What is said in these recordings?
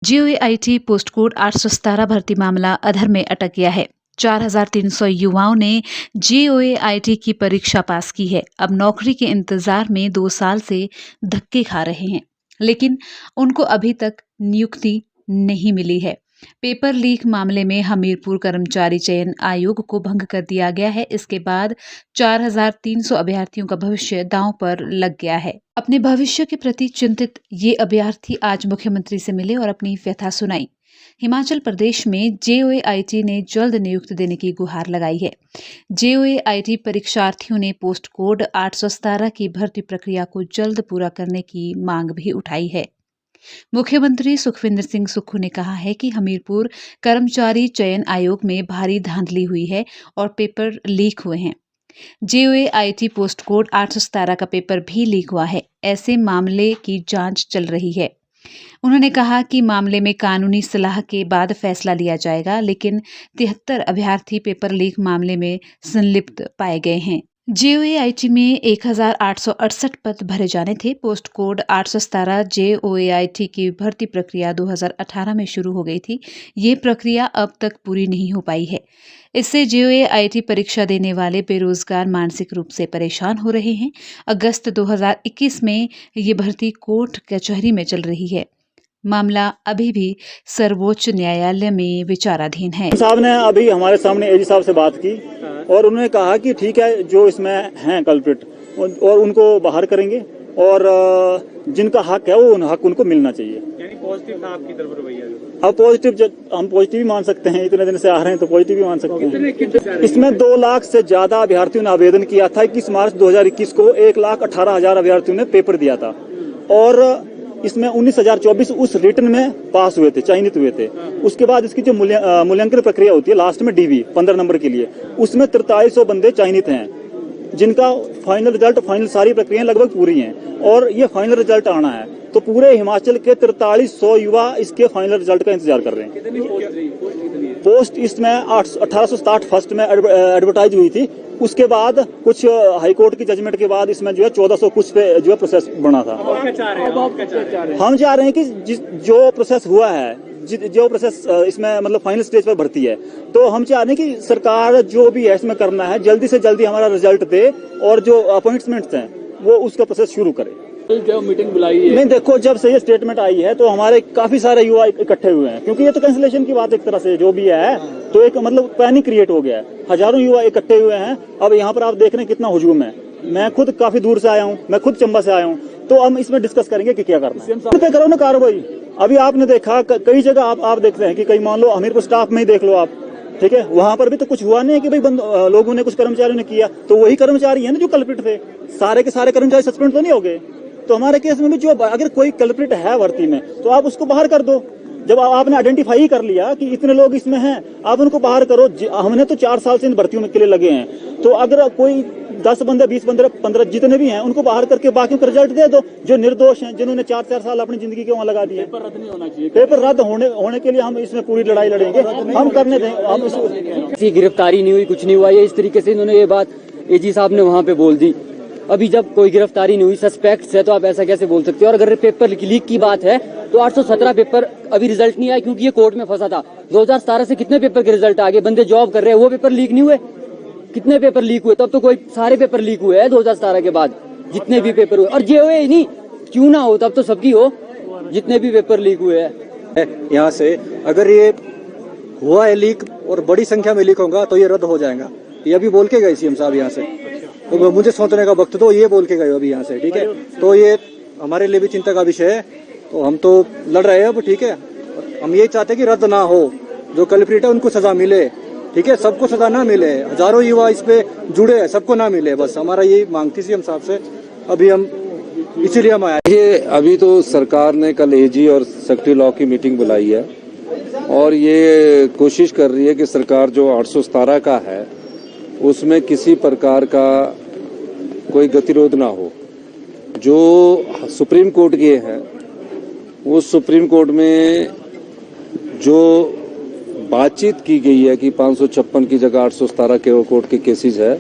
जेओएआईटी post code 817 भर्ती मामला अधर में अटक गया है। 4,300 युवाओं ने जेओएआईटी की परीक्षा पास की है। अब नौकरी के इंतजार में 2 साल से धक्के खा रहे हैं, लेकिन उनको अभी तक नियुक्ति नहीं मिली है। पेपर लीक मामले में हमीरपुर कर्मचारी चयन आयोग को भंग कर दिया गया है। इसके बाद 4,300 अभ्यर्थियों का भविष्य दांव पर लग गया है। अपने भविष्य के प्रति चिंतित ये अभ्यर्थी आज मुख्यमंत्री से मिले और अपनी व्यथा सुनाई। हिमाचल प्रदेश में जेओएआईटी ने जल्द नियुक्ति देने की गुहार लगाई है। जेओएआईटी परीक्षार्थियों ने पोस्ट कोड 817 की भर्ती प्रक्रिया को जल्द पूरा करने की मांग भी उठाई है। मुख्यमंत्री सुखविंदर सिंह सुक्खू ने कहा है कि हमीरपुर कर्मचारी चयन आयोग में भारी धांधली हुई है और पेपर लीक हुए हैं। जेओएआईटी पोस्ट कोड 817 का पेपर भी लीक हुआ है। ऐसे मामले की जांच चल रही है। उन्होंने कहा कि मामले में कानूनी सलाह के बाद फैसला लिया जाएगा, लेकिन 73 अभ्यर्थी पेपर लीक मामले में संलिप्त पाए गए हैं। जेओएआईटी में 1,868 पद भरे जाने थे। पोस्ट कोड 817 जेओएआईटी की भर्ती प्रक्रिया 2018 में शुरू हो गई थी। ये प्रक्रिया अब तक पूरी नहीं हो पाई है। इससे जेओएआईटी परीक्षा देने वाले बेरोजगार मानसिक रूप से परेशान हो रहे हैं। अगस्त 2021 में ये भर्ती कोर्ट कचहरी में चल रही है। मामला अभी भी सर्वोच्च न्यायालय में विचाराधीन है। साहब ने अभी हमारे सामने एजी साहब से बात की और उन्होंने कहा कि ठीक है, जो इसमें हैं कल्प्रिट और उनको बाहर करेंगे और जिनका हक है वो हक उनको मिलना चाहिए। यानी पॉजिटिव था आपकी तरफ रवैया? अब पॉजिटिव हम पॉजिटिव ही मान सकते हैं, इतने दिन से आ रहे हैं तो पॉजिटिव ही मान सकते हैं। इसमें 2 लाख से ज्यादा अभ्यर्थियों ने आवेदन किया था। 21 मार्च 2021 को 1,18,000 अभ्यर्थियों ने पेपर दिया था और इसमें 19,024 उस रिटर्न में पास हुए थे, चयनित हुए थे। उसके बाद इसकी जो मूल्यांकन प्रक्रिया होती है लास्ट में डीवी 15 नंबर के लिए, उसमें 4300 बंदे चयनित हैं, जिनका फाइनल रिजल्ट, फाइनल सारी प्रक्रियाएं लगभग पूरी हैं और ये फाइनल रिजल्ट आना है। तो पूरे हिमाचल के 4300 युवा इसके फाइनल रिजल्ट का इंतजार कर रहे हैं। पोस्ट इसमें 1860 फर्स्ट में एडवर्टाइज हुई थी। उसके बाद कुछ हाईकोर्ट की जजमेंट के बाद इसमें जो है 1400 कुछ पे जो है प्रोसेस बना था। हम चाह रहे हैं कि जो प्रोसेस हुआ है, जो प्रोसेस इसमें मतलब फाइनल स्टेज पर भर्ती है, तो हम चाह रहे हैं कि सरकार जो भी है इसमें करना है जल्दी से जल्दी हमारा रिजल्ट दे और जो अपॉइंटमेंट्स हैं वो उसका प्रोसेस शुरू करे। जो मीटिंग बुलाई है, नहीं, देखो, जब से ये स्टेटमेंट आई है तो हमारे काफी सारे युवा इकट्ठे हुए हैं, क्योंकि ये तो कैंसिलेशन की बात एक तरह से जो भी है, तो एक मतलब पैनिक क्रिएट हो गया है। हजारों युवा इकट्ठे हुए हैं। अब यहाँ पर आप देख रहे हैं कितना हुजूम है। मैं खुद काफी दूर से आया हूँ, मैं खुद चंबा से आया हूँ, तो हम इसमें डिस्कस करेंगे कि क्या करना है। पे करो ना कार्रवाई। अभी आपने देखा कई जगह आप देखते हैं कि कई, मान लो हमीरपुर स्टाफ में ही देख लो आप, ठीक है, वहां पर भी तो कुछ हुआ नहीं है कि भाई लोगों ने, कुछ कर्मचारियों ने किया, तो वही कर्मचारी है ना जो कल्प्रिट थे। सारे के सारे कर्मचारी सस्पेंड तो नहीं हो गए। तो हमारे केस में भी जो अगर कोई कल्प्रिट है भर्ती में तो आप उसको बाहर कर दो। जब आपने आइडेंटिफाई ही कर लिया कि इतने लोग इसमें हैं, आप उनको बाहर करो। हमने तो 4 साल से इन भर्तियों के लिए लगे हैं, तो अगर कोई 10 बंदे, 20 बंदे, 15 जितने भी हैं उनको बाहर करके बाकियों का रिजल्ट दे दो। जो निर्दोष हैं, जिन्होंने 4 साल अपनी जिंदगी के वहाँ लगा दिए, पेपर रद्द नहीं होना चाहिए। पेपर रद्द होने के लिए हम इसमें पूरी लड़ाई लड़ेंगे। हम करने दें। हम किसी गिरफ्तारी नहीं हुई, कुछ नहीं हुआ, ये इस तरीके से इन्होंने ये बात एजी साहब ने वहाँ पे बोल दी। अभी जब कोई गिरफ्तारी नहीं हुई, सस्पेक्ट्स है, तो आप ऐसा कैसे बोल सकते हो? और अगर पेपर लीक की बात है तो 817 पेपर अभी रिजल्ट नहीं आया क्योंकि ये कोर्ट में फंसा था। 2017 से कितने पेपर के रिजल्ट आ गए? बंदे जॉब कर रहे हैं, वो पेपर लीक नहीं हुए? कितने पेपर लीक हुए? तब तो कोई सारे पेपर लीक हुए हैं 2017 के बाद, जितने भी पेपर हुए। और जेओए नहीं क्यों ना हो, तब तो सबकी हो, जितने भी पेपर लीक हुए हैं। यहाँ से अगर ये हुआ है लीक और बड़ी संख्या में लीक होगा तो ये रद्द हो जाएगा। ये अभी बोल के गए सीएम साहब यहाँ से, तो मुझे सोचने का वक्त तो ये बोल के गए अभी यहाँ से, ठीक है। तो ये हमारे लिए भी चिंता का विषय है, तो हम तो लड़ रहे हैं अब, ठीक है। हम ये चाहते हैं कि रद्द ना हो, जो कल्प्रिट है उनको सजा मिले, ठीक है, सबको सजा ना मिले। हजारों युवा इस पे जुड़े हैं, सबको ना मिले, बस हमारा यही मांग थी सीएम साहब से। अभी हम इसीलिए हम आए। ये अभी तो सरकार ने कल एजी और सेक्रेटरी लॉ की मीटिंग बुलाई है और ये कोशिश कर रही है कि सरकार जो 817 का है उसमें किसी प्रकार का कोई गतिरोध ना हो। जो सुप्रीम कोर्ट के हैं, वो सुप्रीम कोर्ट में जो बातचीत की गई है कि 556 की जगह 817 के कोर्ट के केसेस है,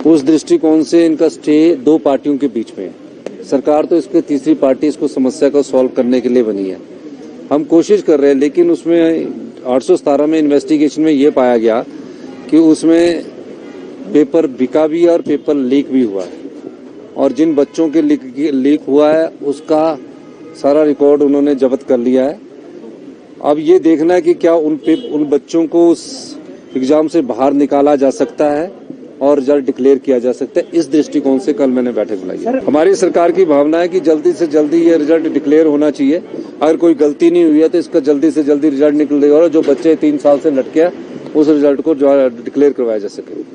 उस दृष्टिकोण से इनका स्टे 2 पार्टियों के बीच में है। सरकार तो इसके तीसरी पार्टी इसको समस्या को सॉल्व करने के लिए बनी है। हम कोशिश कर रहे हैं, लेकिन उसमें 817 में इन्वेस्टिगेशन में ये पाया गया कि उसमें पेपर बिका भी है और पेपर लीक भी हुआ है, और जिन बच्चों के लीक हुआ है उसका सारा रिकॉर्ड उन्होंने जब्त कर लिया है। अब ये देखना है कि क्या उन बच्चों को उस एग्जाम से बाहर निकाला जा सकता है और रिजल्ट डिक्लेयर किया जा सकता है। इस दृष्टिकोण से कल मैंने बैठक बुलाई है। हमारी सरकार की भावना है कि जल्दी से जल्दी ये रिजल्ट डिक्लेयर होना चाहिए। अगर कोई गलती नहीं हुई है तो इसका जल्दी से जल्दी रिजल्ट निकल जाएगा और जो बच्चे 3 साल से लटके हैं उस रिजल्ट को जो डिक्लेयर करवाया जा सके।